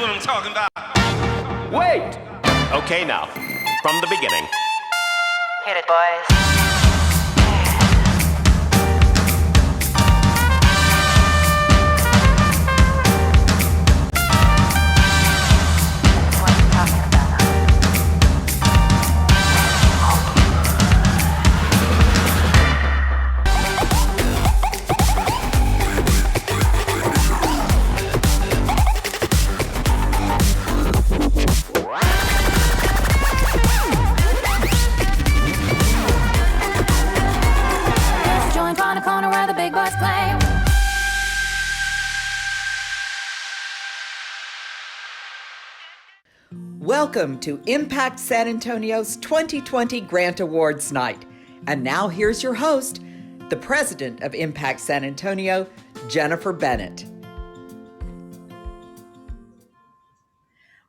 what I'm talking about. Wait! Okay, now, from the beginning. Hit it, boys. Welcome to Impact San Antonio's 2020 Grant Awards Night. And now here's your host, the president of Impact San Antonio, Jennifer Bennett.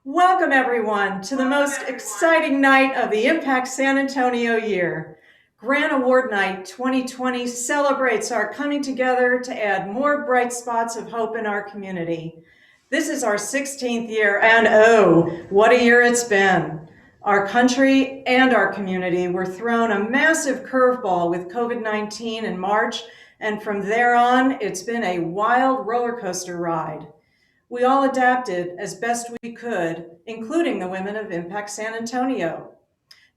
Welcome everyone to the most exciting night of the Impact San Antonio year. Grant Award Night 2020 celebrates our coming together to add more bright spots of hope in our community. This is our 16th year, and oh, what a year it's been. Our country and our community were thrown a massive curveball with COVID-19 in March, and from there on, it's been a wild roller coaster ride. We all adapted as best we could, including the women of Impact San Antonio.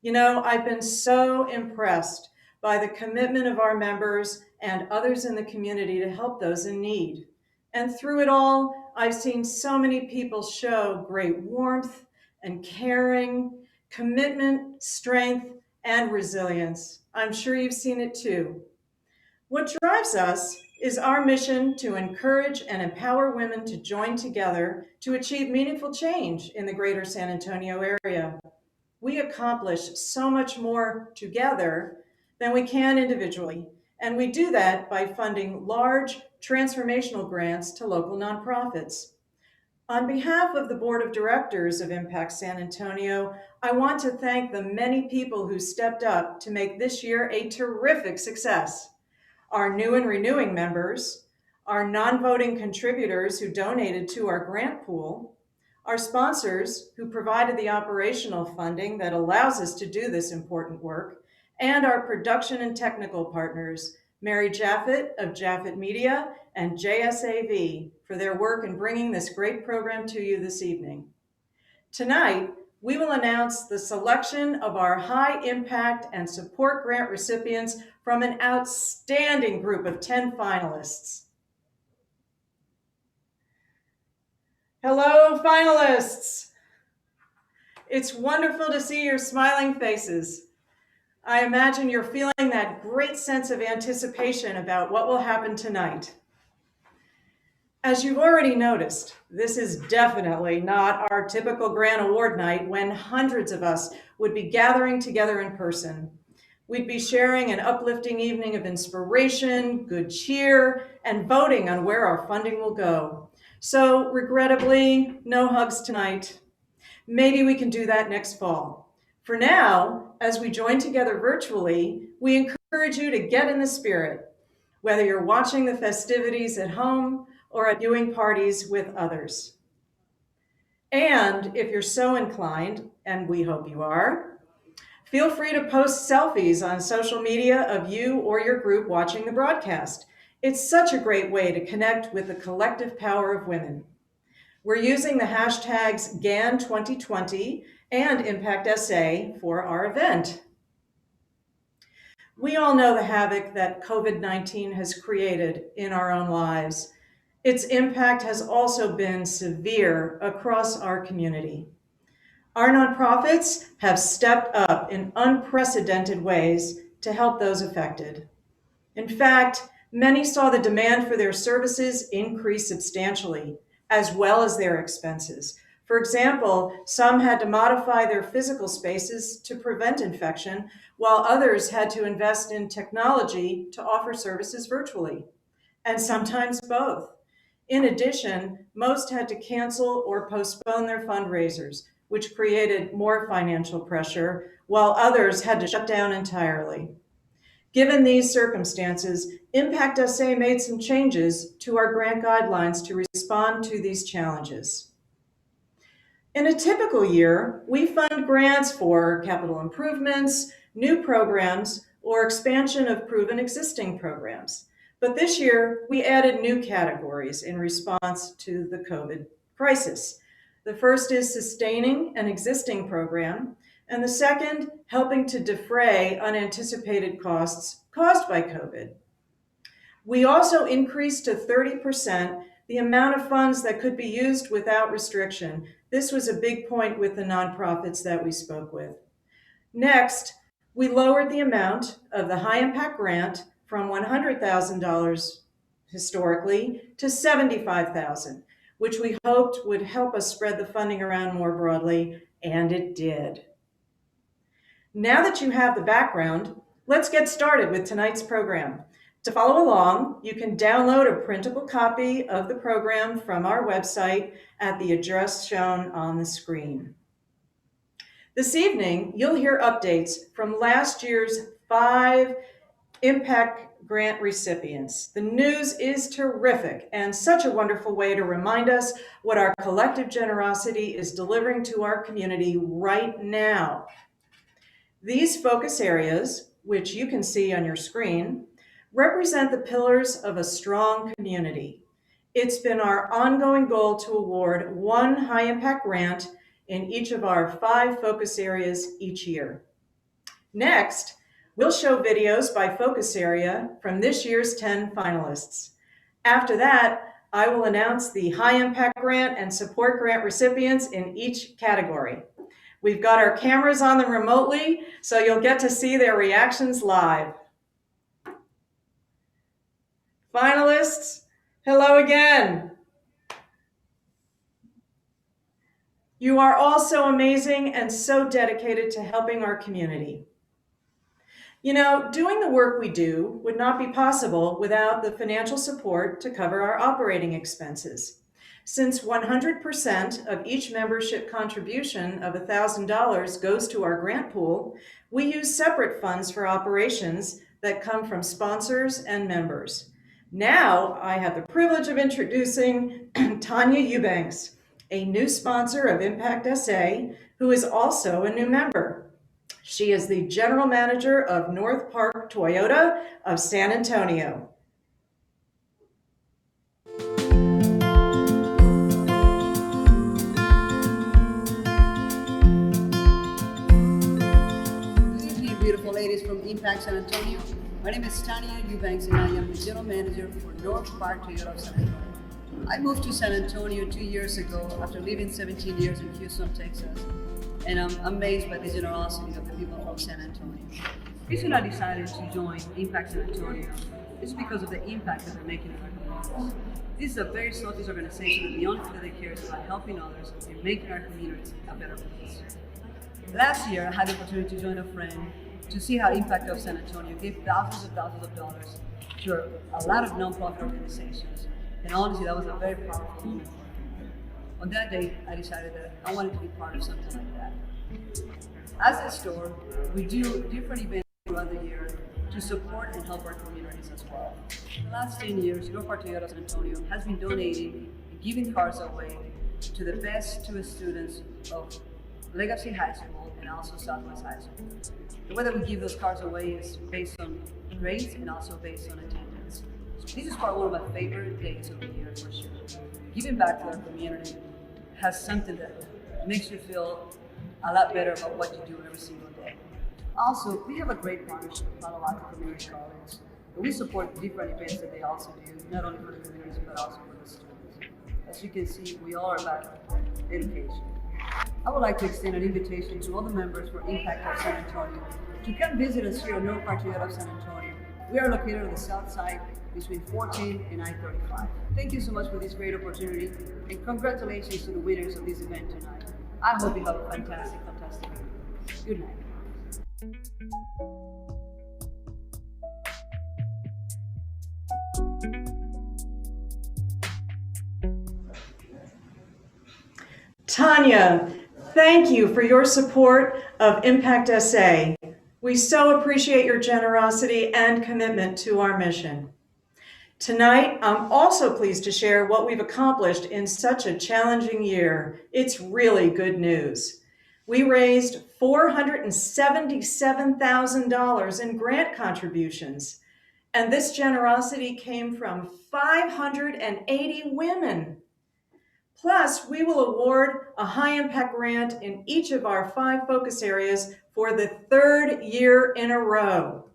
You know, I've been so impressed by the commitment of our members and others in the community to help those in need. And through it all, I've seen so many people show great warmth and caring, commitment, strength, and resilience. I'm sure you've seen it too. What drives us is our mission to encourage and empower women to join together to achieve meaningful change in the greater San Antonio area. We accomplish so much more together than we can individually, and we do that by funding large transformational grants to local nonprofits. On behalf of the Board of Directors of Impact San Antonio, I want to thank the many people who stepped up to make this year a terrific success. Our new and renewing members, our non-voting contributors who donated to our grant pool, our sponsors who provided the operational funding that allows us to do this important work, and our production and technical partners, Mary Jaffet of Jaffet Media and JSAV, for their work in bringing this great program to you this evening. Tonight, we will announce the selection of our high impact and support grant recipients from an outstanding group of 10 finalists. Hello, finalists. It's wonderful to see your smiling faces. I imagine you're feeling that great sense of anticipation about what will happen tonight. As you've already noticed, this is definitely not our typical Grant Award night when hundreds of us would be gathering together in person. We'd be sharing an uplifting evening of inspiration, good cheer, and voting on where our funding will go. So regrettably, no hugs tonight. Maybe we can do that next fall. For now, as we join together virtually, we encourage you to get in the spirit, whether you're watching the festivities at home or at viewing parties with others. And if you're so inclined, and we hope you are, feel free to post selfies on social media of you or your group watching the broadcast. It's such a great way to connect with the collective power of women. We're using the hashtags GAN2020 and ImpactSA for our event. We all know the havoc that COVID-19 has created in our own lives. Its impact has also been severe across our community. Our nonprofits have stepped up in unprecedented ways to help those affected. In fact, many saw the demand for their services increase substantially, as well as their expenses. For example, some had to modify their physical spaces to prevent infection, while others had to invest in technology to offer services virtually, and sometimes both. In addition, most had to cancel or postpone their fundraisers, which created more financial pressure, while others had to shut down entirely. Given these circumstances, ImpactSA made some changes to our grant guidelines to respond to these challenges. In a typical year, we fund grants for capital improvements, new programs, or expansion of proven existing programs. But this year, we added new categories in response to the COVID crisis. The first is sustaining an existing program, and the second, helping to defray unanticipated costs caused by COVID. We also increased to 30% the amount of funds that could be used without restriction. This was a big point with the nonprofits that we spoke with. Next, we lowered the amount of the high impact grant from $100,000 historically to $75,000, which we hoped would help us spread the funding around more broadly, and it did. Now that you have the background, let's get started with tonight's program. To follow along, you can download a printable copy of the program from our website at the address shown on the screen. This evening, you'll hear updates from last year's 5 Impact Grant recipients. The news is terrific and such a wonderful way to remind us what our collective generosity is delivering to our community right now. These focus areas, which you can see on your screen, represent the pillars of a strong community. It's been our ongoing goal to award 1 high-impact grant in each of our 5 focus areas each year. Next, we'll show videos by focus area from this year's 10 finalists. After that, I will announce the high-impact grant and support grant recipients in each category. We've got our cameras on them remotely, so you'll get to see their reactions live. Finalists, hello again. You are all so amazing and so dedicated to helping our community. You know, doing the work we do would not be possible without the financial support to cover our operating expenses. Since 100% of each membership contribution of $1,000 goes to our grant pool, we use separate funds for operations that come from sponsors and members. Now, I have the privilege of introducing Tanya Eubanks, a new sponsor of Impact SA, who is also a new member. She is the General Manager of North Park Toyota of San Antonio. Good evening, beautiful ladies from Impact San Antonio. My name is Tanya Eubanks and I am the General Manager for North Park Toyota of San Antonio. I moved to San Antonio 2 years ago after living 17 years in Houston, Texas, and I'm amazed by the generosity of the people from San Antonio. The reason I decided to join Impact San Antonio is because of the impact that they're making in our communities. This is a very selfless organization that beyond that it cares about helping others and making our communities a better place. Last year, I had the opportunity to join a friend to see how Impact of San Antonio gave thousands of dollars to a lot of nonprofit organizations. And honestly, that was a very powerful moment. On that day, I decided that I wanted to be part of something like that. As a store, we do different events throughout the year to support and help our communities as well. In the last 10 years, North Park Toyota San Antonio has been donating and giving cars away to the best 2 students of Legacy High School and also Southwest High School. The way that we give those cars away is based on grades and also based on attendance. This is probably one of my favorite days of the year for sure. Giving back to our community has something that makes you feel a lot better about what you do every single day. Also, we have a great partnership with Palo Alto Community College. We support different events that they also do, not only for the communities, but also for the students. As you can see, we all are about education. I would like to extend an invitation to all the members for Impact of San Antonio to come visit us here at North Park Toyota of San Antonio. We are located on the south side between 14 and I-35. Thank you so much for this great opportunity and congratulations to the winners of this event tonight. I hope you have a fantastic evening. Good night. Tanya, thank you for your support of Impact SA. We so appreciate your generosity and commitment to our mission. Tonight, I'm also pleased to share what we've accomplished in such a challenging year. It's really good news. We raised $477,000 in grant contributions, and this generosity came from 580 women. Plus, we will award a high-impact grant in each of our 5 focus areas for the 3rd year in a row.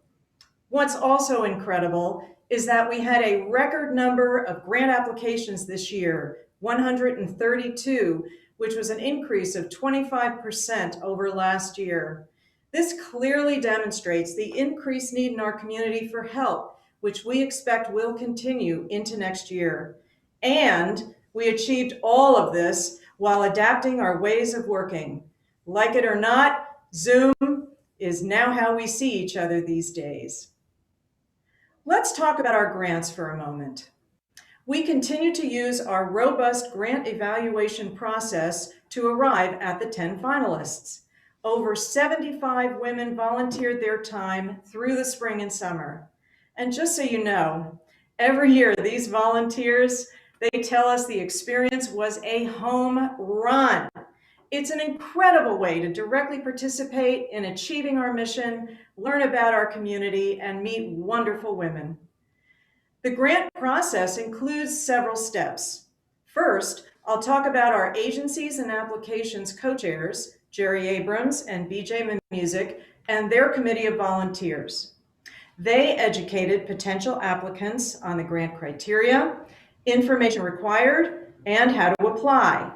What's also incredible is that we had a record number of grant applications this year, 132, which was an increase of 25% over last year. This clearly demonstrates the increased need in our community for help, which we expect will continue into next year. And we achieved all of this while adapting our ways of working. Like it or not, Zoom is now how we see each other these days. Let's talk about our grants for a moment. We continue to use our robust grant evaluation process to arrive at the 10 finalists. Over 75 women volunteered their time through the spring and summer. And just so you know, every year these volunteers, they tell us the experience was a home run. It's an incredible way to directly participate in achieving our mission, learn about our community, and meet wonderful women. The grant process includes several steps. First, I'll talk about our agencies and applications co-chairs, Jerry Abrams and BJ Music, and their committee of volunteers. They educated potential applicants on the grant criteria, information required, and how to apply.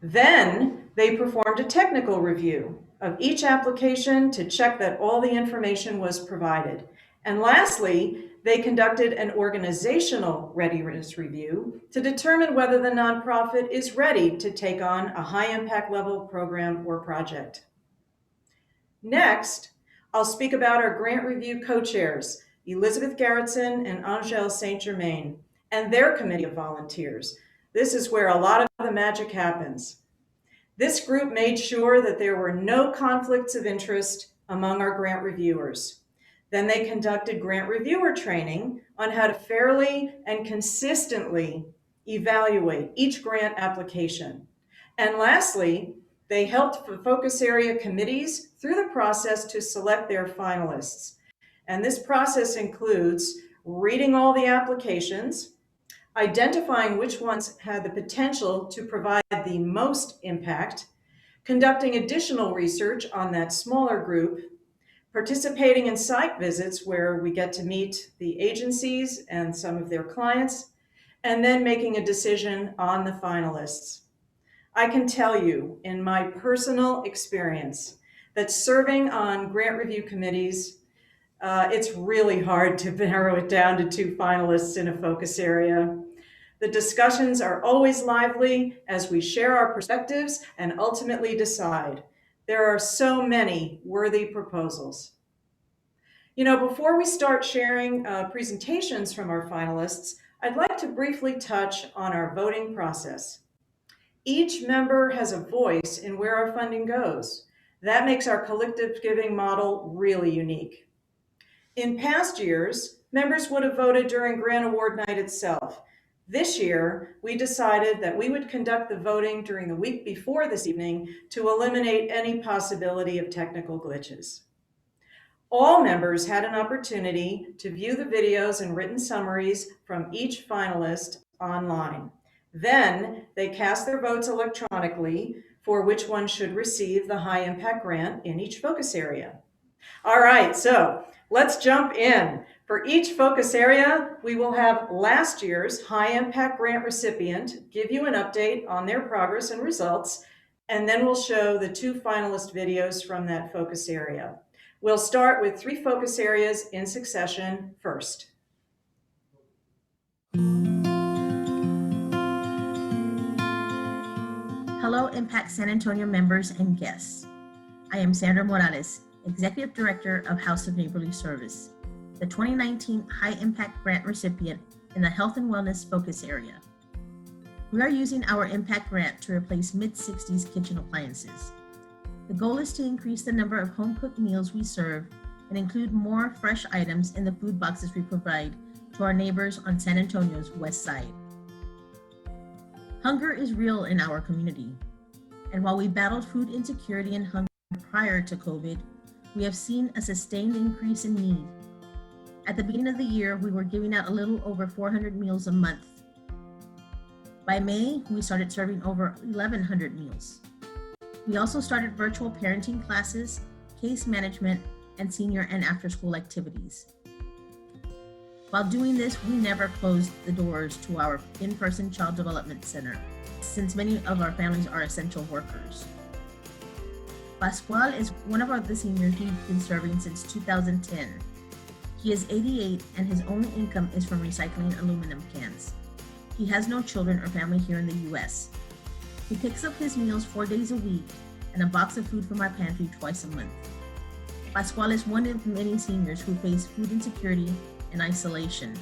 Then they performed a technical review of each application to check that all the information was provided. And lastly, they conducted an organizational readiness review to determine whether the nonprofit is ready to take on a high-impact level program or project. Next, I'll speak about our grant review co-chairs, Elizabeth Garrettson and Angèle St. Germain, and their committee of volunteers. This is where a lot of the magic happens. This group made sure that there were no conflicts of interest among our grant reviewers. Then they conducted grant reviewer training on how to fairly and consistently evaluate each grant application. And lastly, they helped the focus area committees through the process to select their finalists. And this process includes reading all the applications, identifying which ones had the potential to provide the most impact, conducting additional research on that smaller group, participating in site visits where we get to meet the agencies and some of their clients, and then making a decision on the finalists. I can tell you in my personal experience that serving on grant review committees, it's really hard to narrow it down to 2 finalists in a focus area. The discussions are always lively as we share our perspectives and ultimately decide. There are so many worthy proposals. You know, before we start sharing presentations from our finalists, I'd like to briefly touch on our voting process. Each member has a voice in where our funding goes. That makes our collective giving model really unique. In past years, members would have voted during grant award night itself. This year, we decided that we would conduct the voting during the week before this evening to eliminate any possibility of technical glitches. All members had an opportunity to view the videos and written summaries from each finalist online. Then they cast their votes electronically for which one should receive the high impact grant in each focus area. All right, so let's jump in. For each focus area, we will have last year's high impact grant recipient give you an update on their progress and results, and then we'll show the 2 finalist videos from that focus area. We'll start with 3 focus areas in succession first. Hello, Impact San Antonio members and guests. I am Sandra Morales, Executive Director of House of Neighborly Service, the 2019 High Impact Grant recipient in the Health and Wellness Focus Area. We are using our Impact Grant to replace mid-60s kitchen appliances. The goal is to increase the number of home-cooked meals we serve and include more fresh items in the food boxes we provide to our neighbors on San Antonio's Westside. Hunger is real in our community, and while we battled food insecurity and hunger prior to COVID, we have seen a sustained increase in need. At the beginning of the year, we were giving out a little over 400 meals a month. By May, we started serving over 1,100 meals. We also started virtual parenting classes, case management, and senior and after-school activities. While doing this, we never closed the doors to our in-person child development center, since many of our families are essential workers. Pascual is one of the seniors we've been serving since 2010. He is 88 and his only income is from recycling aluminum cans. He has no children or family here in the US. He picks up his meals 4 days a week and a box of food from our pantry twice a month. Pascual is one of many seniors who face food insecurity and isolation.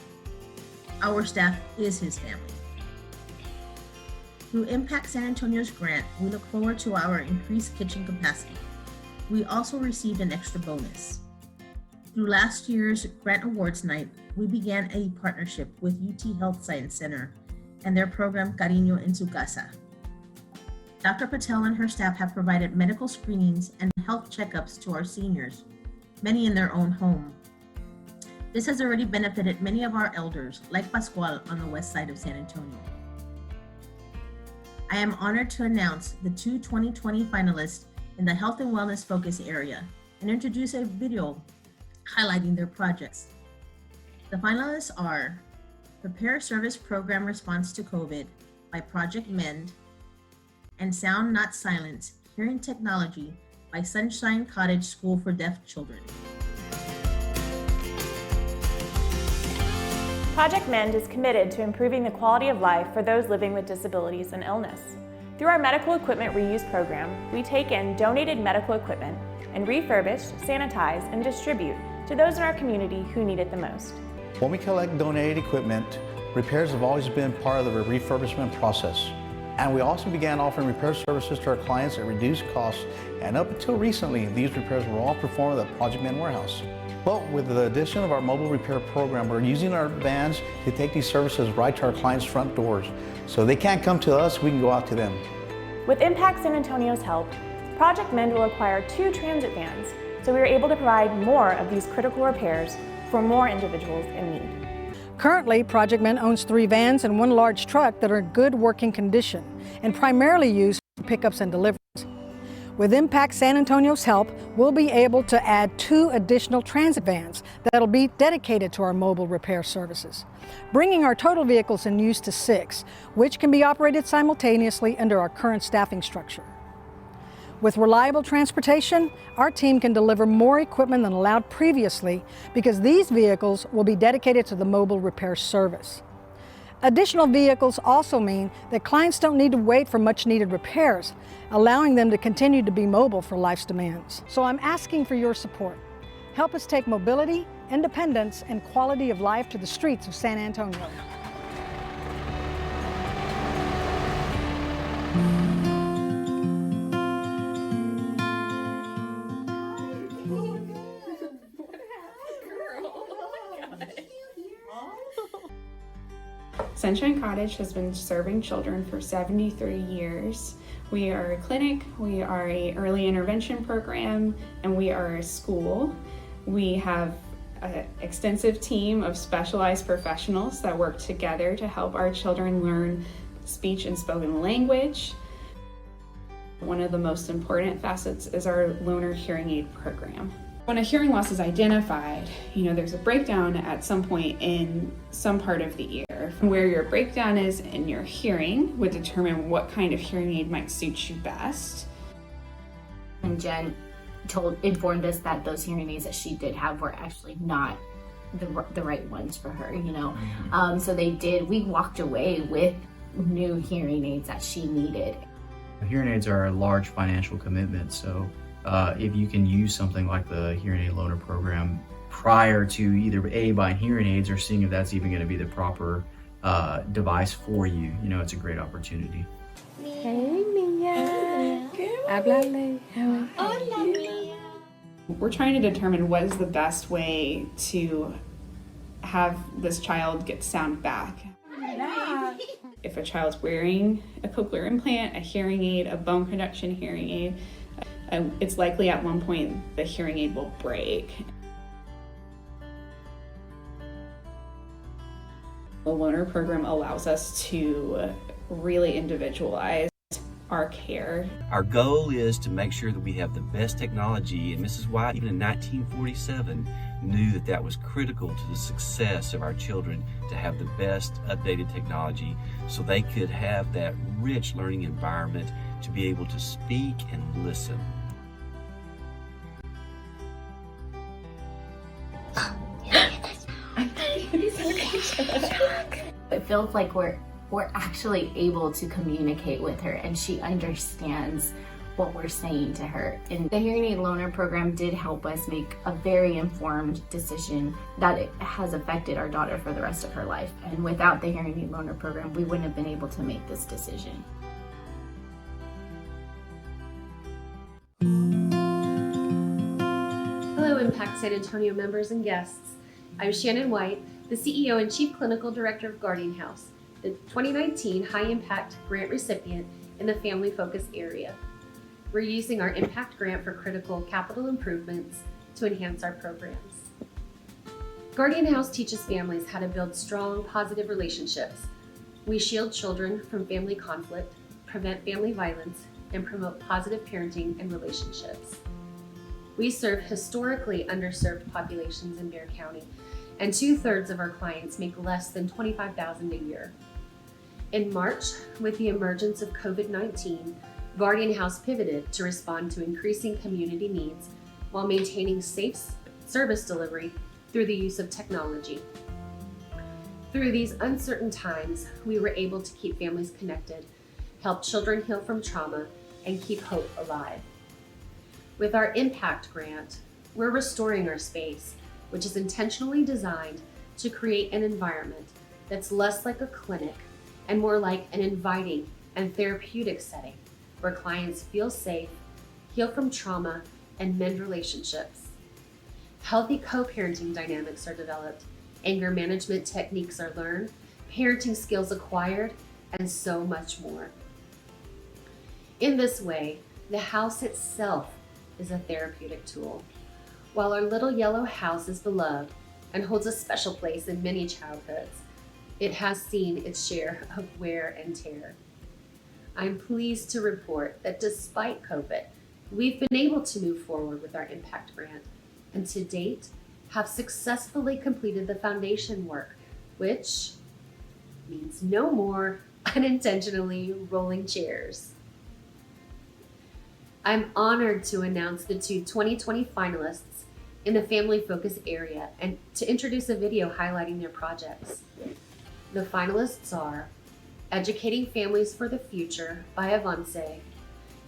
Our staff is his family. Through Impact San Antonio's grant, we look forward to our increased kitchen capacity. We also received an extra bonus. Through last year's Grant Awards Night, we began a partnership with UT Health Science Center and their program Cariño en su Casa. Dr. Patel and her staff have provided medical screenings and health checkups to our seniors, many in their own home. This has already benefited many of our elders, like Pascual on the west side of San Antonio. I am honored to announce the two 2020 finalists in the Health and Wellness Focus area and introduce a video highlighting their projects. The finalists are Prepare Service Program Response to COVID by Project Mend and Sound Not Silence, Hearing Technology by Sunshine Cottage School for Deaf Children. Project Mend is committed to improving the quality of life for those living with disabilities and illness. Through our medical equipment reuse program, we take in donated medical equipment and refurbish, sanitize, and distribute to those in our community who need it the most. When we collect donated equipment, repairs have always been part of the refurbishment process. And we also began offering repair services to our clients at reduced costs, and up until recently, these repairs were all performed at the Project Man warehouse. But with the addition of our mobile repair program, we're using our vans to take these services right to our clients' front doors. So they can't come to us, we can go out to them. With Impact San Antonio's help, Project Mend will acquire 2 transit vans, so we are able to provide more of these critical repairs for more individuals in need. Currently, Project Men owns 3 vans and 1 large truck that are in good working condition and primarily used for pickups and deliveries. With Impact San Antonio's help, we'll be able to add 2 additional transit vans that'll be dedicated to our mobile repair services, bringing our total vehicles in use to 6, which can be operated simultaneously under our current staffing structure. With reliable transportation, our team can deliver more equipment than allowed previously because these vehicles will be dedicated to the mobile repair service. Additional vehicles also mean that clients don't need to wait for much needed repairs, allowing them to continue to be mobile for life's demands. So I'm asking for your support. Help us take mobility, independence, and quality of life to the streets of San Antonio. Sunshine Cottage has been serving children for 73 years. We are a clinic, we are an early intervention program, and we are a school. We have an extensive team of specialized professionals that work together to help our children learn speech and spoken language. One of the most important facets is our loaner hearing aid program. When a hearing loss is identified, there's a breakdown at some point in some part of the ear. Where your breakdown is in your hearing would determine what kind of hearing aid might suit you best. And Jen informed us that those hearing aids that she did have were actually not the right ones for her, So we walked away with new hearing aids that she needed. Hearing aids are a large financial commitment, so if you can use something like the hearing aid loaner program prior to either buying hearing aids or seeing if that's even going to be the proper device for you, it's a great opportunity. Hey, Mia. We're trying to determine what is the best way to have this child get sound back. If a child's wearing a cochlear implant, a hearing aid, a bone conduction hearing aid, it's likely at one point the hearing aid will break. The loaner program allows us to really individualize our care. Our goal is to make sure that we have the best technology, and Mrs. White, even in 1947, knew that that was critical to the success of our children, to have the best updated technology so they could have that rich learning environment to be able to speak and listen. It feels like we're actually able to communicate with her, and she understands what we're saying to her. And the hearing aid loaner program did help us make a very informed decision that it has affected our daughter for the rest of her life. And without the hearing aid loaner program, we wouldn't have been able to make this decision. Hello, Impact San Antonio members and guests. I'm Shannon White, the CEO and Chief Clinical Director of Guardian House, the 2019 High Impact Grant recipient in the Family Focus area. We're using our Impact Grant for critical capital improvements to enhance our programs. Guardian House teaches families how to build strong, positive relationships. We shield children from family conflict, prevent family violence, and promote positive parenting and relationships. We serve historically underserved populations in Bexar County, and 2/3 of our clients make less than $25,000 a year. In March, with the emergence of COVID-19, Guardian House pivoted to respond to increasing community needs while maintaining safe service delivery through the use of technology. Through these uncertain times, we were able to keep families connected, help children heal from trauma, and keep hope alive. With our Impact Grant, we're restoring our space, which is intentionally designed to create an environment that's less like a clinic and more like an inviting and therapeutic setting where clients feel safe, heal from trauma, and mend relationships. Healthy co-parenting dynamics are developed, anger management techniques are learned, parenting skills acquired, and so much more. In this way, the house itself is a therapeutic tool. While our little yellow house is beloved and holds a special place in many childhoods, it has seen its share of wear and tear. I'm pleased to report that despite COVID, we've been able to move forward with our Impact Grant, and to date have successfully completed the foundation work, which means no more unintentionally rolling chairs. I'm honored to announce the two 2020 finalists in the Family Focus area and to introduce a video highlighting their projects. The finalists are Educating Families for the Future by Avance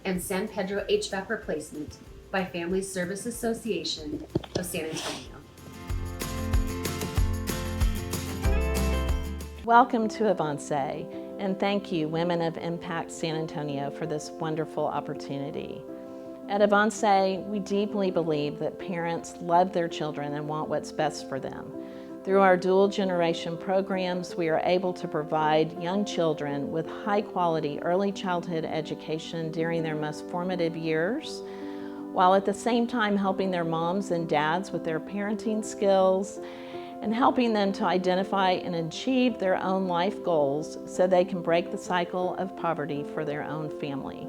and San Pedro HVAC Replacement by Family Service Association of San Antonio. Welcome to Avance, and thank you, Women of Impact San Antonio, for this wonderful opportunity. At Avance, we deeply believe that parents love their children and want what's best for them. Through our dual generation programs, we are able to provide young children with high quality early childhood education during their most formative years, while at the same time helping their moms and dads with their parenting skills and helping them to identify and achieve their own life goals so they can break the cycle of poverty for their own family.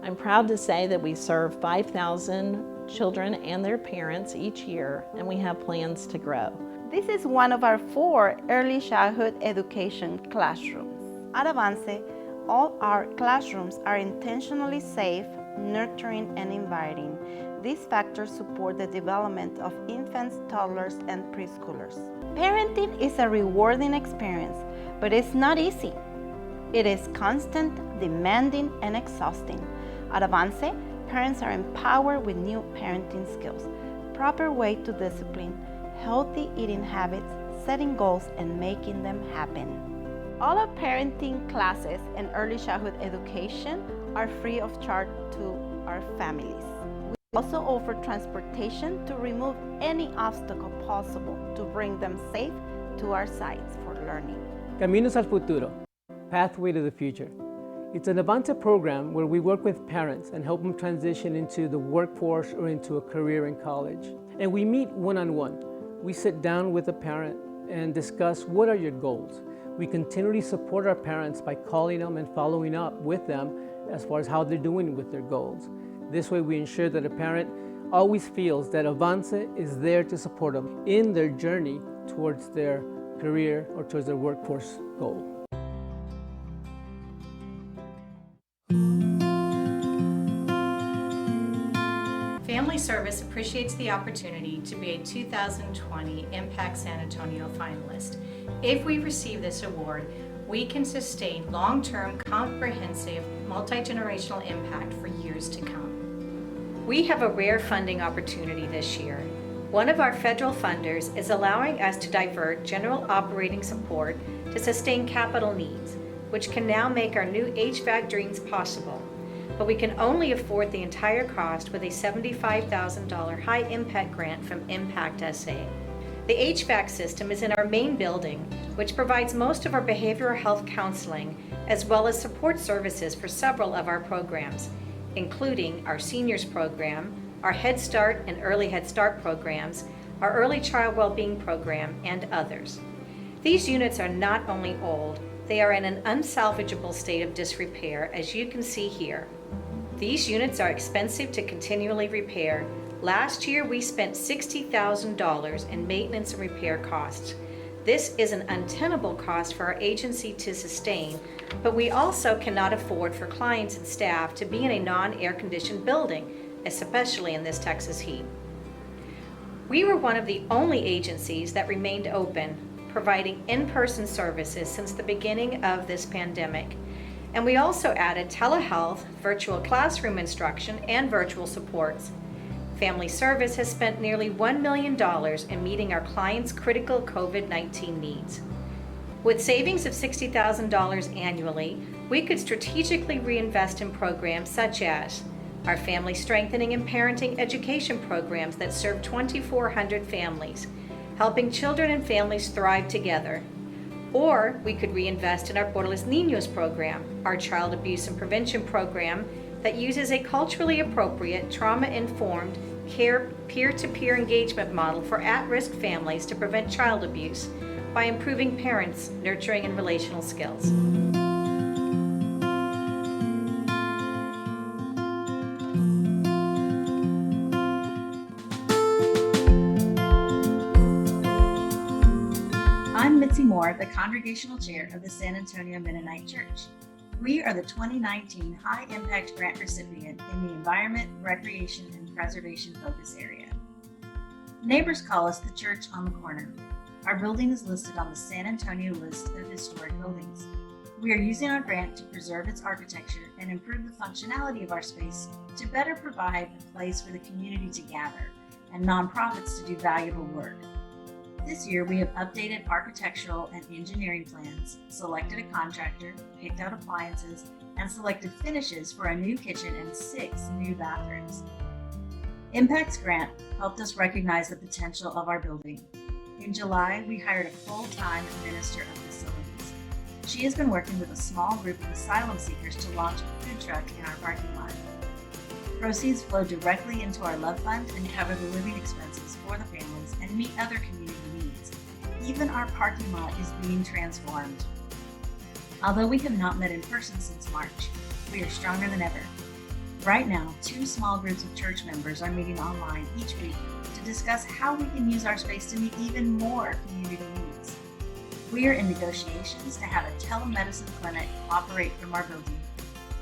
I'm proud to say that we serve 5,000 children and their parents each year, and we have plans to grow. This is one of our 4 early childhood education classrooms. At Avance, all our classrooms are intentionally safe, nurturing, and inviting. These factors support the development of infants, toddlers, and preschoolers. Parenting is a rewarding experience, but it's not easy. It is constant, demanding, and exhausting. At Avance, parents are empowered with new parenting skills, proper way to discipline, healthy eating habits, setting goals, and making them happen. All our parenting classes and early childhood education are free of charge to our families. We also offer transportation to remove any obstacle possible to bring them safe to our sites for learning. Caminos al Futuro, Pathway to the Future. It's an Avante program where we work with parents and help them transition into the workforce or into a career in college. And we meet one-on-one. We sit down with a parent and discuss what are your goals. We continually support our parents by calling them and following up with them as far as how they're doing with their goals. This way we ensure that a parent always feels that Avance is there to support them in their journey towards their career or towards their workforce goal. Family Service appreciates the opportunity to be a 2020 Impact San Antonio finalist. If we receive this award, we can sustain long-term, comprehensive, multi-generational impact for years to come. We have a rare funding opportunity this year. One of our federal funders is allowing us to divert general operating support to sustain capital needs, which can now make our new HVAC dreams possible. But we can only afford the entire cost with a $75,000 high-impact grant from Impact SA. The HVAC system is in our main building, which provides most of our behavioral health counseling, as well as support services for several of our programs, including our seniors program, our Head Start and Early Head Start programs, our Early Child Wellbeing program, and others. These units are not only old, they are in an unsalvageable state of disrepair, as you can see here. These units are expensive to continually repair. Last year, we spent $60,000 in maintenance and repair costs. This is an untenable cost for our agency to sustain, but we also cannot afford for clients and staff to be in a non-air conditioned building, especially in this Texas heat. We were one of the only agencies that remained open, providing in-person services since the beginning of this pandemic. And we also added telehealth, virtual classroom instruction, and virtual supports. Family Service has spent nearly $1 million in meeting our clients' critical COVID-19 needs. With savings of $60,000 annually, we could strategically reinvest in programs such as our family strengthening and parenting education programs that serve 2,400 families, helping children and families thrive together. Or we could reinvest in our Por los Niños program, our child abuse and prevention program that uses a culturally appropriate, trauma-informed, peer-to-peer engagement model for at-risk families to prevent child abuse by improving parents' nurturing and relational skills. I'm Mitzi Moore, the Congregational Chair of the San Antonio Mennonite Church. We are the 2019 High Impact Grant recipient in the Environment, Recreation, and Preservation focus area. Neighbors call us the church on the corner. Our building is listed on the San Antonio list of historic buildings. We are using our grant to preserve its architecture and improve the functionality of our space to better provide a place for the community to gather and nonprofits to do valuable work. This year, we have updated architectural and engineering plans, selected a contractor, picked out appliances, and selected finishes for a new kitchen and 6 new bathrooms. Impact's grant helped us recognize the potential of our building. In July, we hired a full-time minister of facilities. She has been working with a small group of asylum seekers to launch a food truck in our parking lot. Proceeds flow directly into our Love Fund and cover the living expenses for the families and meet other community needs. Even our parking lot is being transformed. Although we have not met in person since March, we are stronger than ever. Right now, 2 small groups of church members are meeting online each week to discuss how we can use our space to meet even more community needs. We are in negotiations to have a telemedicine clinic operate from our building,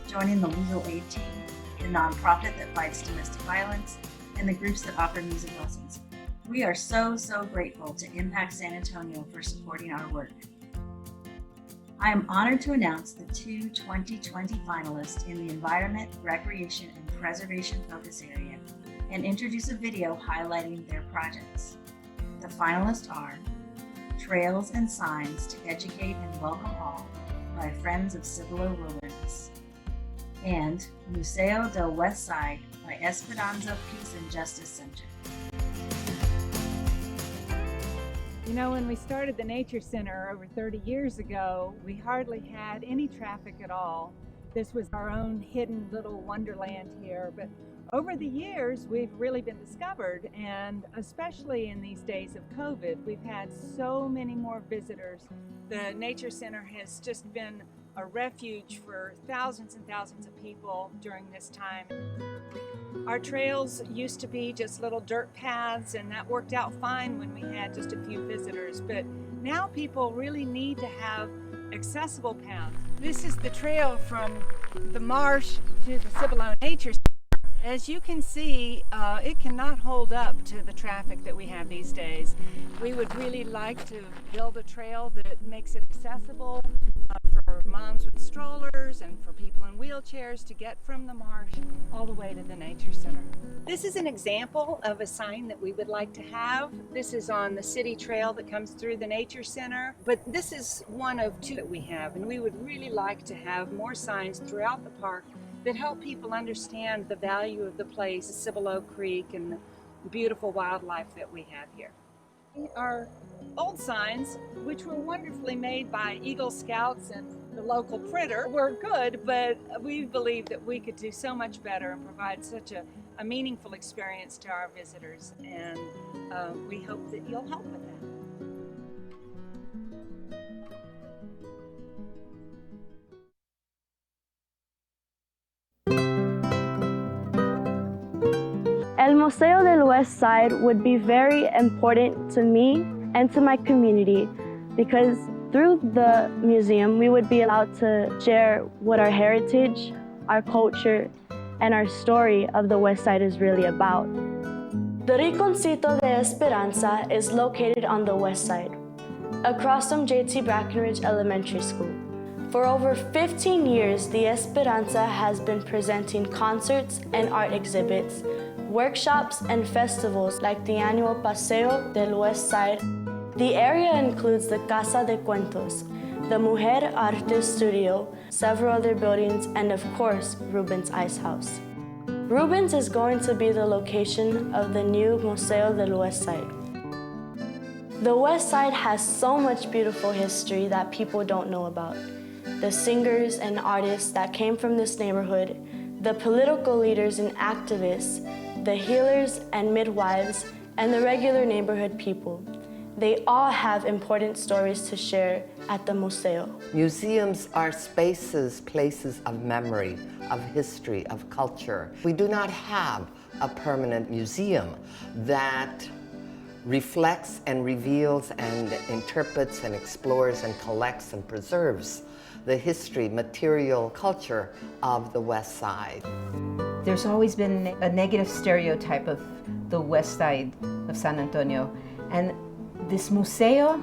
joining the legal aid team, the nonprofit that fights domestic violence, and the groups that offer music lessons. We are so grateful to Impact San Antonio for supporting our work. I am honored to announce the 2 2020 finalists in the Environment, Recreation, and Preservation focus area and introduce a video highlighting their projects. The finalists are Trails and Signs to Educate and Welcome All by Friends of Cibolo Wilderness, and Museo del Westside by Esperanza Peace and Justice Center. You know, when we started the Nature Center over 30 years ago, we hardly had any traffic at all. This was our own hidden little wonderland here, but over the years, we've really been discovered, and especially in these days of COVID, we've had so many more visitors. The Nature Center has just been a refuge for thousands and thousands of people during this time. Our trails used to be just little dirt paths, and that worked out fine when we had just a few visitors, but now people really need to have accessible paths. This is the trail from the marsh to the Cibolo Nature Center. As you can see, it cannot hold up to the traffic that we have these days. We would really like to build a trail that makes it accessible for moms with strollers and for people in wheelchairs to get from the marsh all the way to the Nature Center. This is an example of a sign that we would like to have. This is on the city trail that comes through the Nature Center, but this is one of two that we have, and we would really like to have more signs throughout the park that help people understand the value of the place, Cibolo Creek, and the beautiful wildlife that we have here. Our old signs, which were wonderfully made by Eagle Scouts and the local printer, were good, but we believe that we could do so much better and provide such a meaningful experience to our visitors, and we hope that you'll help with that. El Museo del Westside would be very important to me and to my community because through the museum we would be allowed to share what our heritage, our culture, and our story of the Westside is really about. The Rinconcito de Esperanza is located on the Westside, across from J.T. Brackenridge Elementary School. For over 15 years, the Esperanza has been presenting concerts and art exhibits, workshops and festivals like the annual Paseo del Westside. The area includes the Casa de Cuentos, the Mujer Arte Studio, several other buildings, and of course, Rubens Ice House. Rubens is going to be the location of the new Museo del Westside. The Westside has so much beautiful history that people don't know about. The singers and artists that came from this neighborhood, the political leaders and activists, the healers and midwives, and the regular neighborhood people. They all have important stories to share at the Museo. Museums are spaces, places of memory, of history, of culture. We do not have a permanent museum that reflects and reveals and interprets and explores and collects and preserves the history, material, culture of the West Side. There's always been a negative stereotype of the West Side of San Antonio, and this Museo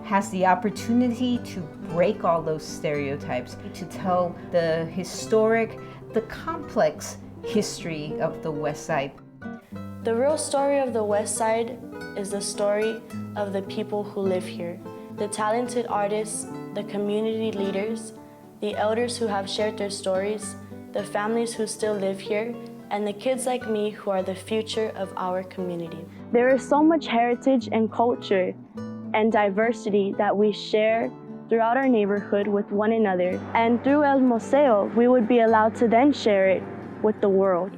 has the opportunity to break all those stereotypes, to tell the historic, the complex history of the West Side. The real story of the West Side is the story of the people who live here, the talented artists, the community leaders, the elders who have shared their stories, the families who still live here, and the kids like me who are the future of our community. There is so much heritage and culture and diversity that we share throughout our neighborhood with one another, and through El Museo, we would be allowed to then share it with the world.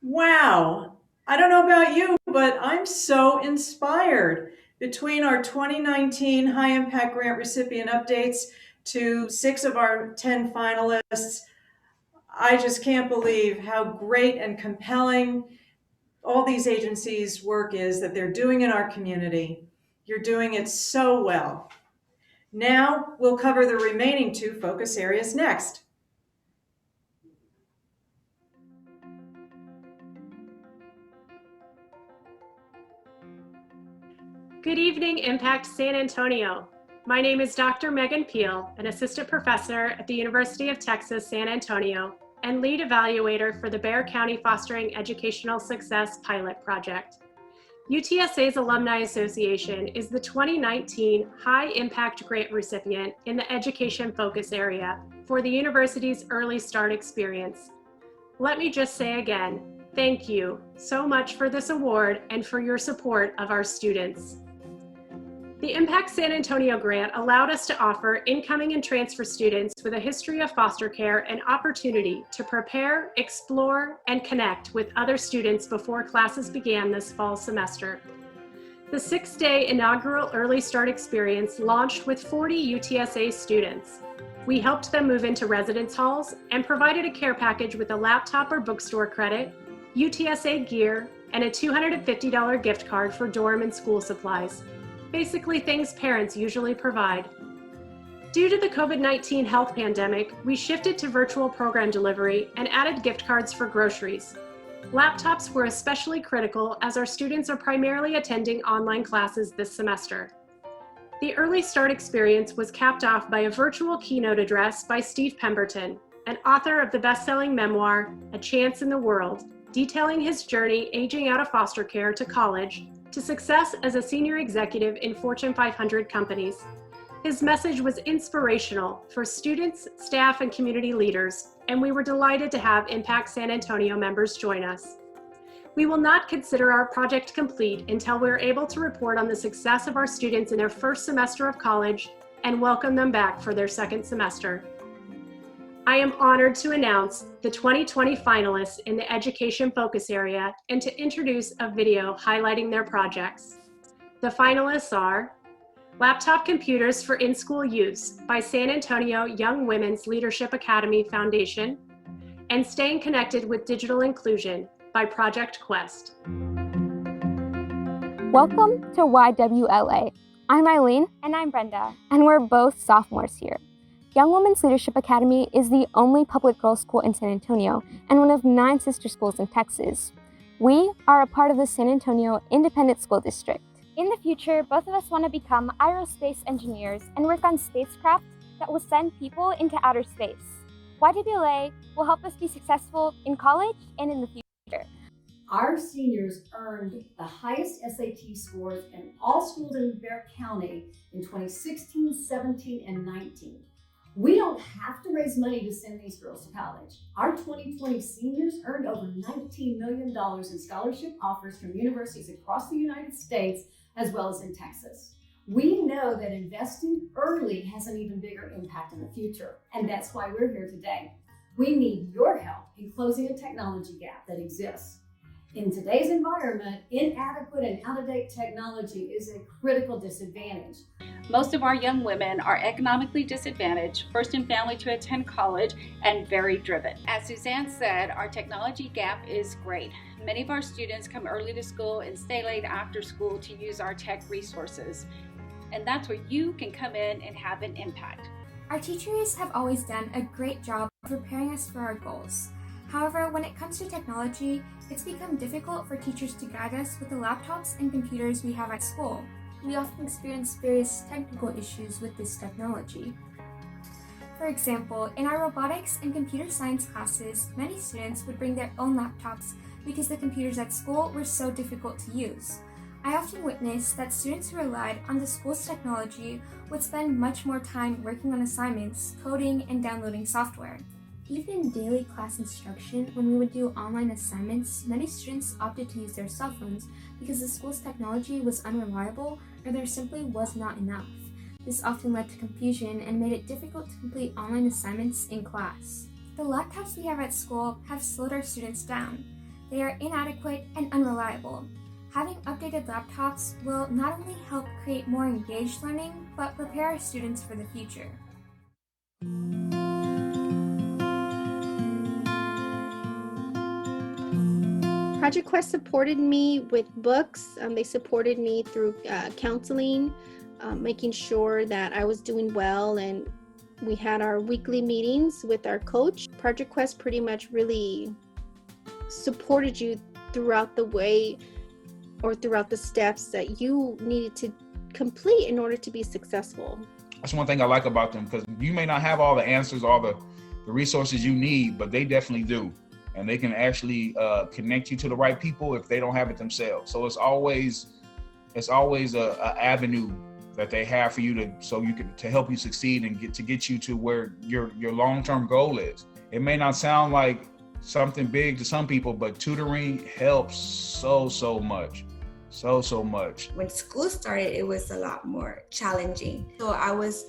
Wow, I don't know about you, but I'm so inspired. Between our 2019 High Impact Grant recipient updates to 6 of our 10 finalists, I just can't believe how great and compelling all these agencies' work is that they're doing in our community. You're doing it so well. Now we'll cover the remaining 2 focus areas next. Good evening, Impact San Antonio. My name is Dr. Megan Peel, an assistant professor at the University of Texas, San Antonio, and lead evaluator for the Bexar County Fostering Educational Success Pilot Project. UTSA's Alumni Association is the 2019 High Impact Grant recipient in the Education Focus Area for the university's Early Start Experience. Let me just say again, thank you so much for this award and for your support of our students. The Impact San Antonio grant allowed us to offer incoming and transfer students with a history of foster care an opportunity to prepare, explore, and connect with other students before classes began this fall semester. The 6-day inaugural Early Start experience launched with 40 UTSA students. We helped them move into residence halls and provided a care package with a laptop or bookstore credit, UTSA gear, and a $250 gift card for dorm and school supplies. Basically things parents usually provide. Due to the COVID-19 health pandemic, we shifted to virtual program delivery and added gift cards for groceries. Laptops were especially critical as our students are primarily attending online classes this semester. The Early Start experience was capped off by a virtual keynote address by Steve Pemberton, an author of the best-selling memoir, A Chance in the World, detailing his journey aging out of foster care to college, to success as a senior executive in Fortune 500 companies. His message was inspirational for students, staff, and community leaders, and we were delighted to have Impact San Antonio members join us. We will not consider our project complete until we are able to report on the success of our students in their first semester of college and welcome them back for their second semester. I am honored to announce the 2020 finalists in the Education Focus Area and to introduce a video highlighting their projects. The finalists are Laptop Computers for In-School Use by San Antonio Young Women's Leadership Academy Foundation, and Staying Connected with Digital Inclusion by Project Quest. Welcome to YWLA. I'm Eileen. And I'm Brenda. And we're both sophomores here. Young Women's Leadership Academy is the only public girls' school in San Antonio and one of 9 sister schools in Texas. We are a part of the San Antonio Independent School District. In the future, both of us want to become aerospace engineers and work on spacecraft that will send people into outer space. YWLA will help us be successful in college and in the future. Our seniors earned the highest SAT scores in all schools in Bexar County in 2016, 17, and 19. We don't have to raise money to send these girls to college. Our 2020 seniors earned over $19 million in scholarship offers from universities across the United States, as well as in Texas. We know that investing early has an even bigger impact in the future, and that's why we're here today. We need your help in closing a technology gap that exists. In today's environment, inadequate and out-of-date technology is a critical disadvantage. Most of our young women are economically disadvantaged, first in family to attend college, and very driven. As Suzanne said, our technology gap is great. Many of our students come early to school and stay late after school to use our tech resources. And that's where you can come in and have an impact. Our teachers have always done a great job of preparing us for our goals. However, when it comes to technology, it's become difficult for teachers to guide us with the laptops and computers we have at school. We often experience various technical issues with this technology. For example, in our robotics and computer science classes, many students would bring their own laptops because the computers at school were so difficult to use. I often witnessed that students who relied on the school's technology would spend much more time working on assignments, coding, and downloading software. Even in daily class instruction, when we would do online assignments, many students opted to use their cell phones because the school's technology was unreliable or there simply was not enough. This often led to confusion and made it difficult to complete online assignments in class. The laptops we have at school have slowed our students down. They are inadequate and unreliable. Having updated laptops will not only help create more engaged learning, but prepare our students for the future. Project Quest supported me with books. They supported me through counseling, making sure that I was doing well, and we had our weekly meetings with our coach. Project Quest pretty much really supported you throughout the way or throughout the steps that you needed to complete in order to be successful. That's one thing I like about them, because you may not have all the answers, all the resources you need, but they definitely do. And they can actually connect you to the right people if they don't have it themselves. So it's always a avenue that they have for you to help you succeed and get you to where your long-term goal is. It may not sound like something big to some people, but tutoring helps so much. So much. When school started, it was a lot more challenging. So I was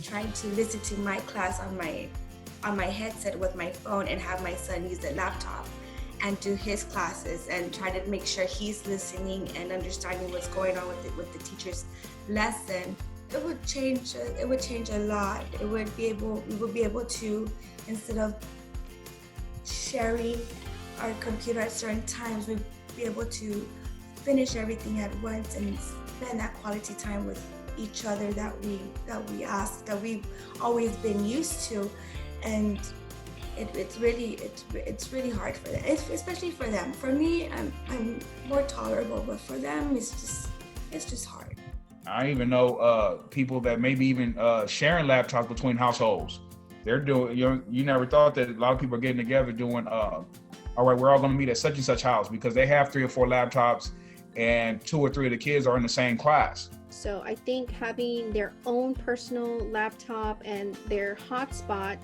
trying to listen to my class on my headset with my phone and have my son use the laptop and do his classes and try to make sure he's listening and understanding what's going on with the teacher's lesson. It would change a lot. We would be able to, instead of sharing our computer at certain times, we'd be able to finish everything at once and spend that quality time with each other that we've always been used to. And it's really hard for them, especially for them. For me, I'm more tolerable, but for them, it's just hard. I even know people that maybe even sharing laptops between households. They're doing, you never thought that a lot of people are getting together doing, all right, we're all gonna meet at such and such house because they have 3 or 4 laptops and 2 or 3 of the kids are in the same class. So I think having their own personal laptop and their hotspot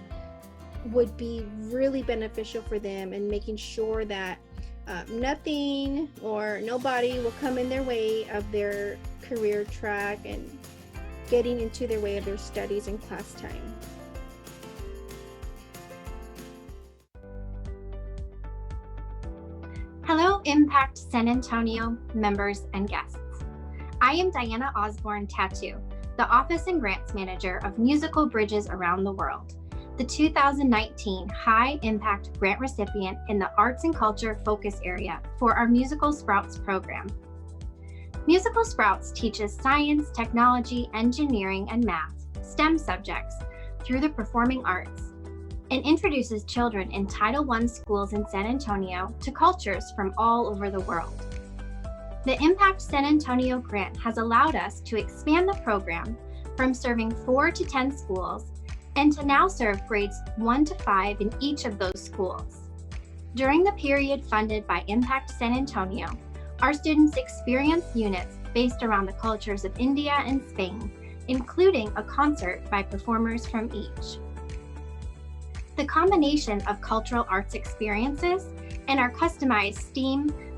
would be really beneficial for them, and making sure that nothing or nobody will come in their way of their career track and getting into their way of their studies and class time. Hello, Impact San Antonio members and guests. I am Diana Osborne Tattoo, the Office and Grants Manager of Musical Bridges Around the World, the 2019 High Impact Grant recipient in the Arts and Culture Focus Area for our Musical Sprouts program. Musical Sprouts teaches science, technology, engineering, and math, STEM subjects, through the performing arts, and introduces children in Title I schools in San Antonio to cultures from all over the world. The Impact San Antonio grant has allowed us to expand the program from serving 4 to 10 schools and to now serve grades 1 to 5 in each of those schools. During the period funded by Impact San Antonio, our students experienced units based around the cultures of India and Spain, including a concert by performers from each. The combination of cultural arts experiences and our customized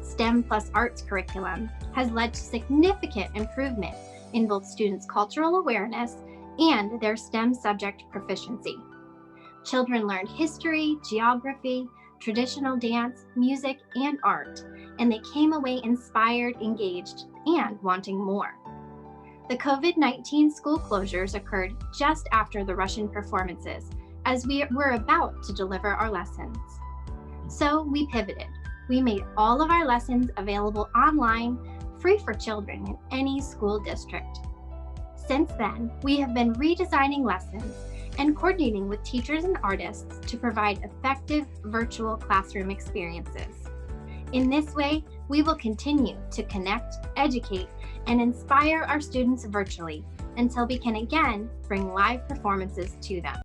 STEM plus arts curriculum has led to significant improvement in both students' cultural awareness and their STEM subject proficiency. Children learned history, geography, traditional dance, music, and art, and they came away inspired, engaged, and wanting more. The COVID-19 school closures occurred just after the Russian performances, as we were about to deliver our lessons. So we pivoted. We made all of our lessons available online, free for children in any school district. Since then, we have been redesigning lessons and coordinating with teachers and artists to provide effective virtual classroom experiences. In this way, we will continue to connect, educate, and inspire our students virtually until we can again bring live performances to them.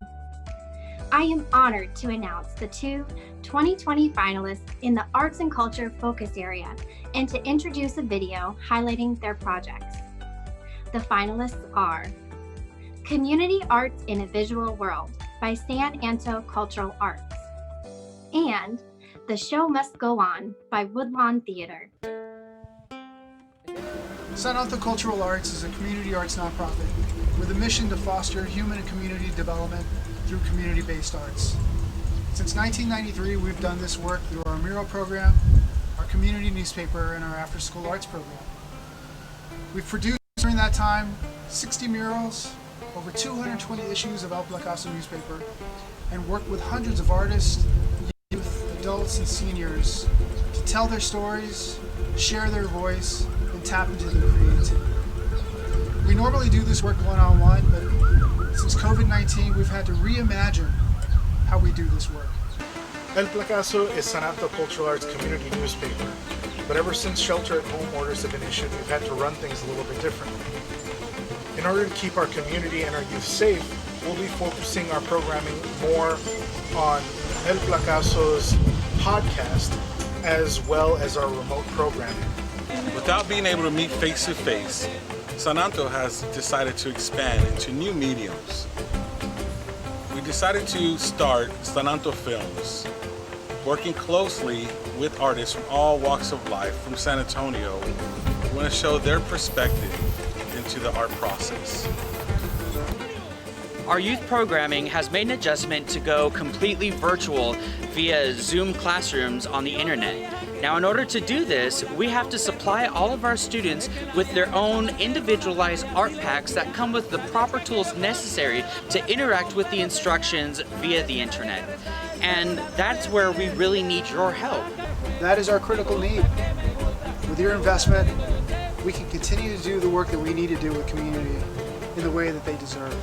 I am honored to announce the 2 2020 finalists in the Arts and Culture Focus Area and to introduce a video highlighting their projects. The finalists are Community Arts in a Visual World by San Anto Cultural Arts and The Show Must Go On by Woodlawn Theater. San Anto Cultural Arts is a community arts nonprofit with a mission to foster human and community development through community-based arts. Since 1993, we've done this work through our mural program, our community newspaper, and our after-school arts program. We've produced during that time 60 murals, over 220 issues of El Placaso newspaper, and worked with hundreds of artists, youth, adults, and seniors to tell their stories, share their voice, and tap into their creativity. We normally do this work one-on-one, but since COVID-19, we've had to reimagine how we do this work. El Placaso is San Anto Cultural Arts community newspaper, but ever since shelter-at-home orders have been issued, we've had to run things a little bit differently. In order to keep our community and our youth safe, we'll be focusing our programming more on El Placaso's podcast as well as our remote programming. Without being able to meet face-to-face, San Anto has decided to expand into new mediums. We decided to start San Anto Films, Working closely with artists from all walks of life from San Antonio, we want to show their perspective into the art process. Our youth programming has made an adjustment to go completely virtual via Zoom classrooms on the internet. Now, in order to do this, we have to supply all of our students with their own individualized art packs that come with the proper tools necessary to interact with the instructions via the internet. And that's where we really need your help. That is our critical need. With your investment, we can continue to do the work that we need to do with community in the way that they deserve.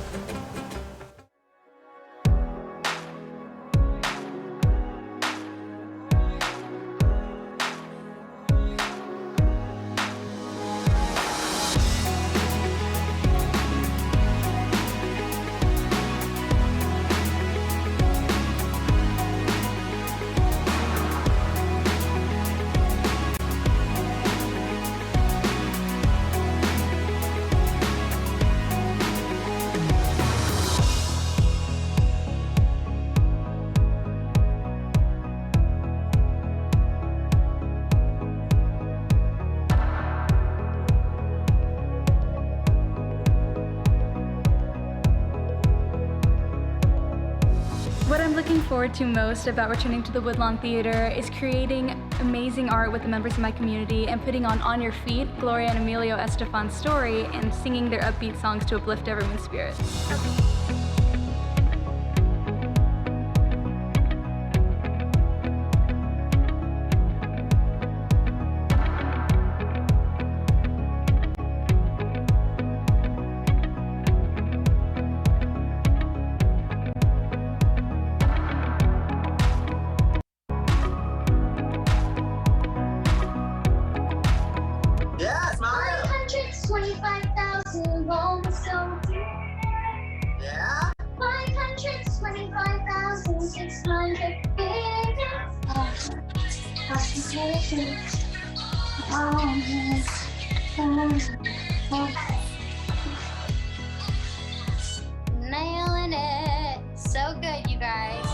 What I'm looking forward to most about returning to the Woodlawn Theater is creating amazing art with the members of my community and putting on Your Feet, Gloria and Emilio Estefan's story, and singing their upbeat songs to uplift everyone's spirits. Yes, Maya. 525,000 rolls so yeah. 525,600 Nailing it. So good, you guys.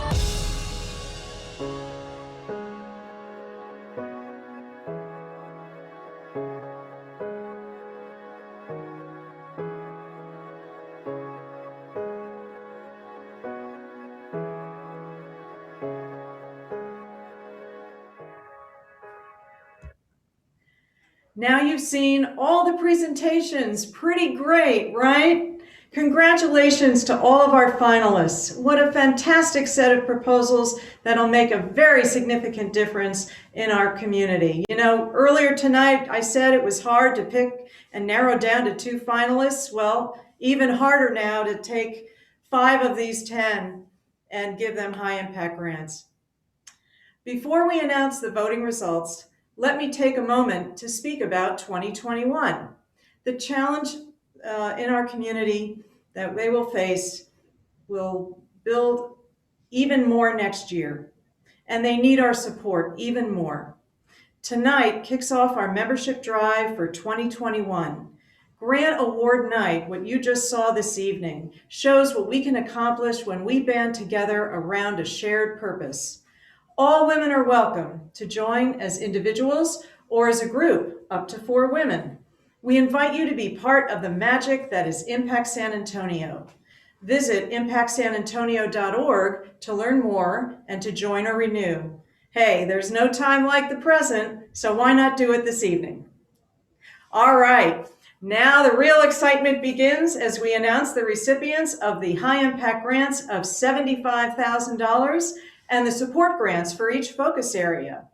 Now you've seen all the presentations. Pretty great, right? Congratulations to all of our finalists. What a fantastic set of proposals that'll make a very significant difference in our community. You know, earlier tonight I said it was hard to pick and narrow down to 2 finalists. Well, even harder now to take 5 of these 10 and give them high impact grants. Before we announce the voting results, let me take a moment to speak about 2021. The challenge in our community that they will face will build even more next year, and they need our support even more. Tonight kicks off our membership drive for 2021. Grant Award Night, what you just saw this evening, shows what we can accomplish when we band together around a shared purpose. All women are welcome to join as individuals or as a group, up to 4 women. We invite you to be part of the magic that is Impact San Antonio. Visit impactsanantonio.org to learn more and to join or renew. Hey, there's no time like the present, so why not do it this evening? All right, now the real excitement begins as we announce the recipients of the high impact grants of $75,000 and the support grants for each focus area.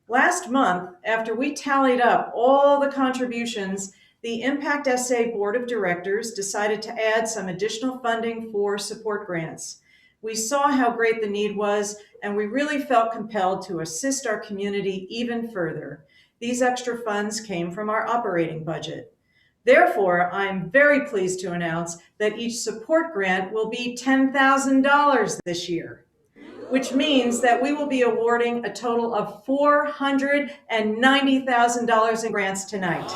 Last month, after we tallied up all the contributions, the Impact SA Board of Directors decided to add some additional funding for support grants. We saw how great the need was, and we really felt compelled to assist our community even further. These extra funds came from our operating budget. Therefore, I'm very pleased to announce that each support grant will be $10,000 this year, which means that we will be awarding a total of $490,000 in grants tonight.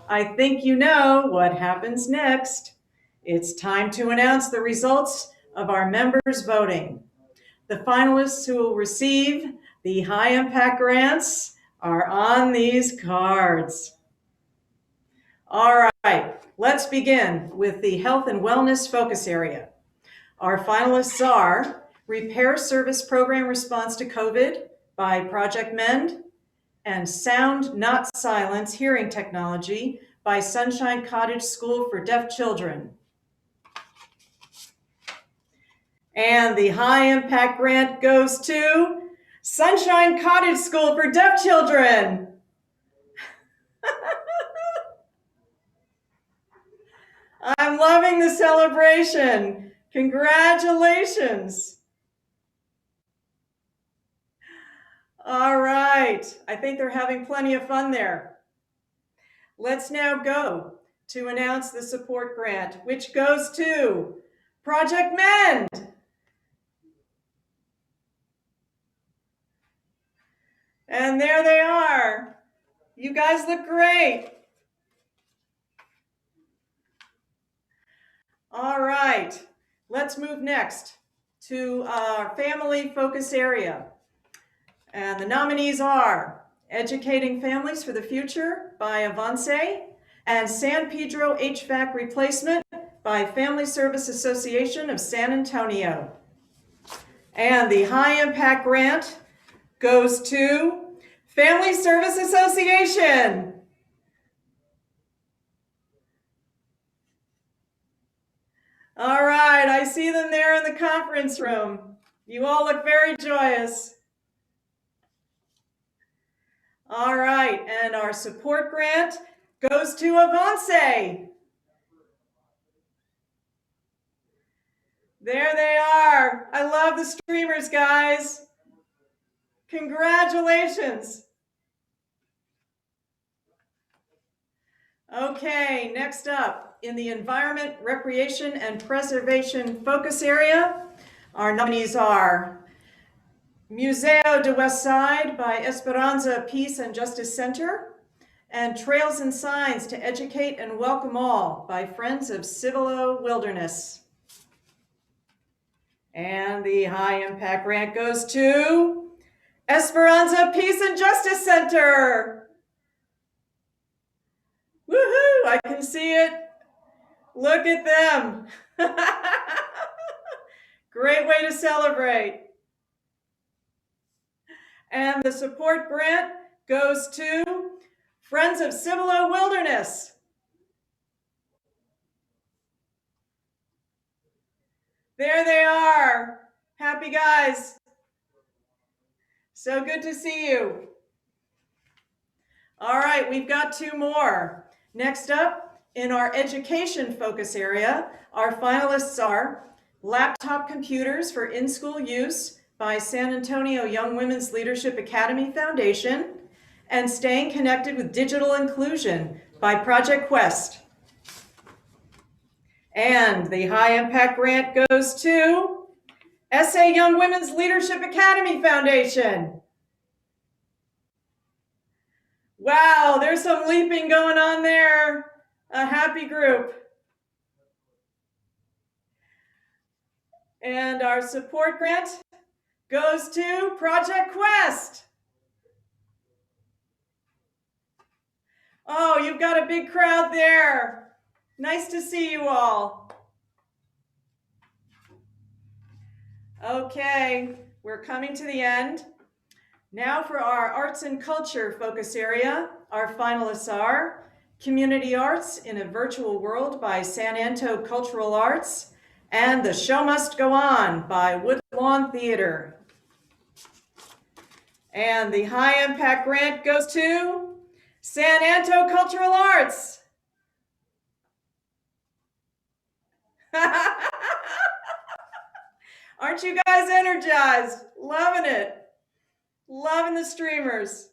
I think you know what happens next. It's time to announce the results of our members' voting. The finalists who will receive the high impact grants are on these cards. All right, let's begin with the health and wellness focus area. Our finalists are Repair Service Program Response to COVID by Project Mend and Sound Not Silence Hearing Technology by Sunshine Cottage School for Deaf Children. And the high impact grant goes to Sunshine Cottage School for Deaf Children. I'm loving the celebration. Congratulations. All right, I think they're having plenty of fun there. Let's now go to announce the support grant, which goes to Project Mend. And there they are. You guys look great. All right, let's move next to our family focus area. And the nominees are Educating Families for the Future by Avance and San Pedro HVAC Replacement by Family Service Association of San Antonio. And the high impact grant goes to Family Service Association. All right, I see them there in the conference room. You all look very joyous. All right, and our support grant goes to Avance. There they are. I love the streamers, guys. Congratulations. Okay, next up, in the Environment, Recreation, and Preservation focus area, our nominees are Museo de Westside by Esperanza Peace and Justice Center, and Trails and Signs to Educate and Welcome All by Friends of Cibolo Wilderness. And the high impact grant goes to Esperanza Peace and Justice Center. Woohoo, I can see it. Look at them. Great way to celebrate. And the support grant goes to Friends of Cibolo Wilderness. There they are. Happy guys. So good to see you. All right, we've got two more. Next up, in our education focus area, our finalists are Laptop Computers for In-School Use by San Antonio Young Women's Leadership Academy Foundation and Staying Connected with Digital Inclusion by Project Quest. And the high impact grant goes to SA Young Women's Leadership Academy Foundation. Wow, there's some leaping going on there. A happy group. And our support grant goes to Project Quest. Oh, you've got a big crowd there. Nice to see you all. Okay, we're coming to the end. Now for our arts and culture focus area, our finalists are Community Arts in a Virtual World by San Anto Cultural Arts and The Show Must Go On by Woodlawn Theater. And the high impact grant goes to San Anto Cultural Arts. Aren't you guys energized? Loving it. Loving the streamers.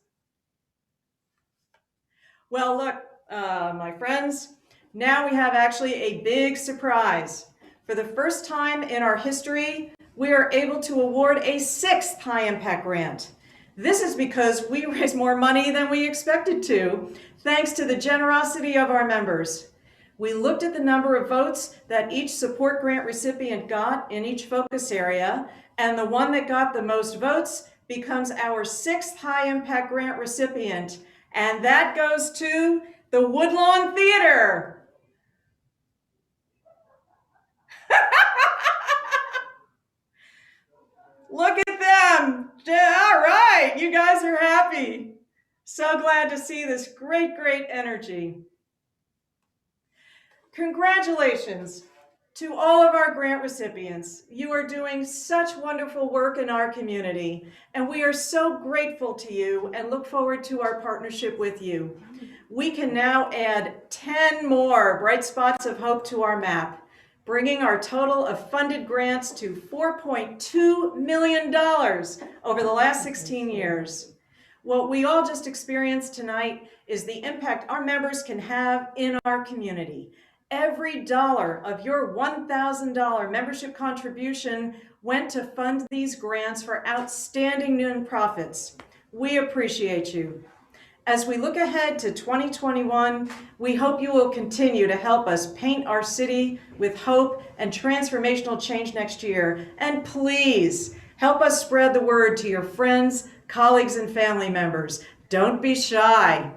Well, look, my friends, now we have actually a big surprise. For the first time in our history, we are able to award a 6th high impact grant. This is because we raised more money than we expected to, thanks to the generosity of our members. We looked at the number of votes that each support grant recipient got in each focus area And the one that got the most votes becomes our 6th high impact grant recipient. And that goes to the Woodlawn Theater. Look at them. All right, you guys are happy. So glad to see this great, great energy. Congratulations to all of our grant recipients. You are doing such wonderful work in our community, and we are so grateful to you and look forward to our partnership with you. We can now add 10 more bright spots of hope to our map, bringing our total of funded grants to $4.2 million over the last 16 years. What we all just experienced tonight is the impact our members can have in our community. Every dollar of your $1,000 membership contribution went to fund these grants for outstanding nonprofits. We appreciate you. As we look ahead to 2021, we hope you will continue to help us paint our city with hope and transformational change next year. And please help us spread the word to your friends, colleagues, and family members. Don't be shy.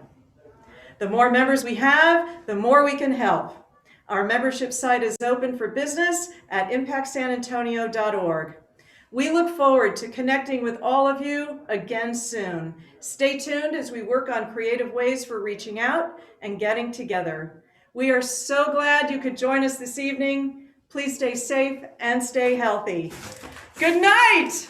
The more members we have, the more we can help. Our membership site is open for business at impactsanantonio.org. We look forward to connecting with all of you again soon. Stay tuned as we work on creative ways for reaching out and getting together. We are so glad you could join us this evening. Please stay safe and stay healthy. Good night.